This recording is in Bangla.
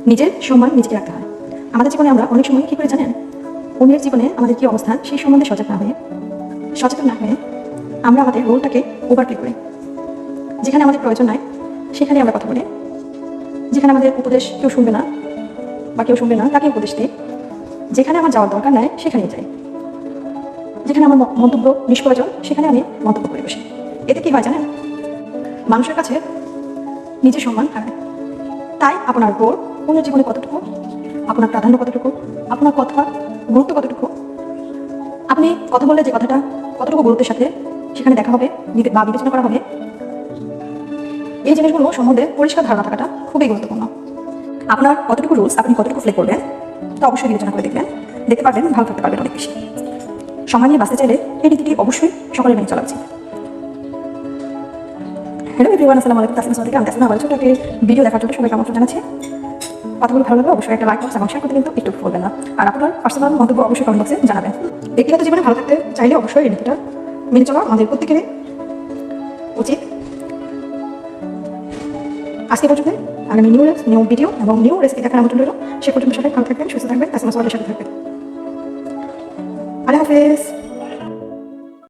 নিজের সম্মান নিজেকে রাখতে হয়। আমাদের জীবনে আমরা অনেক সময় কী করে জানেন, অন্যের জীবনে আমাদের কী অবস্থান সেই সম্বন্ধে সচেতন না হয়ে আমরা আমাদের রোলটাকে ওভারপ্লে করি। যেখানে আমাদের প্রয়োজন নাই সেখানে আমরা কথা বলি, যেখানে আমাদের উপদেশ কেউ শুনবে না বা কেউ শুনবে না তাকে উপদেশ দিই, যেখানে আমার যাওয়ার দরকার নাই সেখানেই যাই, যেখানে আমার মন্তব্য নিষ্প্রয়োজন সেখানে আমি মন্তব্য করে বসি। এতে কি হয় জানেন, মানুষের কাছে নিজের সম্মান হারায়। তাই আপনার রোল, অন্যের জীবনে কতটুকু, আপনার প্রাধান্য কতটুকু, আপনার কথা গুরুত্ব কতটুকু, আপনি কথা বললে যে কথাটা কতটুকু গুরুত্বের সাথে সেখানে দেখা হবে বা বিবেচনা করা হবে, এই জিনিসগুলো সম্বন্ধে পরিষ্কার ধারণা থাকাটা খুবই গুরুত্বপূর্ণ। আপনার কতটুকু রুলস আপনি কতটুকু ফ্লে করবেন তা অবশ্যই বিবেচনা করে দেখতে পারবেন, ভালো থাকতে পারবেন অনেক বেশি। সময় নিয়ে বাঁচতে চাইলে এই নীতিটি অবশ্যই সকলে মেনে চলা উচিত। হ্যালো এভরিওয়ান, আসসালামু আলাইকুম। তাসলিমা সাদিকা, আমি তাসলিমা আবার ছোট একটি ভিডিও দেখার জন্য সবাইকে আমন্ত্রণ জানাচ্ছি। কথাগুলো ভালো লাগলে অবশ্যই একটা লাইক এবং শেয়ার করতে কিন্তু একটু বলবেন না। আর আপনার পার্সোনাল মন্তব্য অবশ্যই কমেন্ট বক্সে জানাবেন। ব্যক্তিগত জীবনে ভালো থাকতে চাইলে অবশ্যই এই নীতিটা মেনে চলা আমাদের প্রত্যেকেরই উচিত। আজকে পর্যন্ত আগামী নিউ ভিডিও এবং নিউ রেসিপি দেখার আমন্ত্রণ রইল। সে পর্যন্ত সবাই ভালো থাকবেন, সুস্থ থাকবেন, তাসলিমা সাদিকার সাথে থাকবেন। আল্লাহ হাফেজ।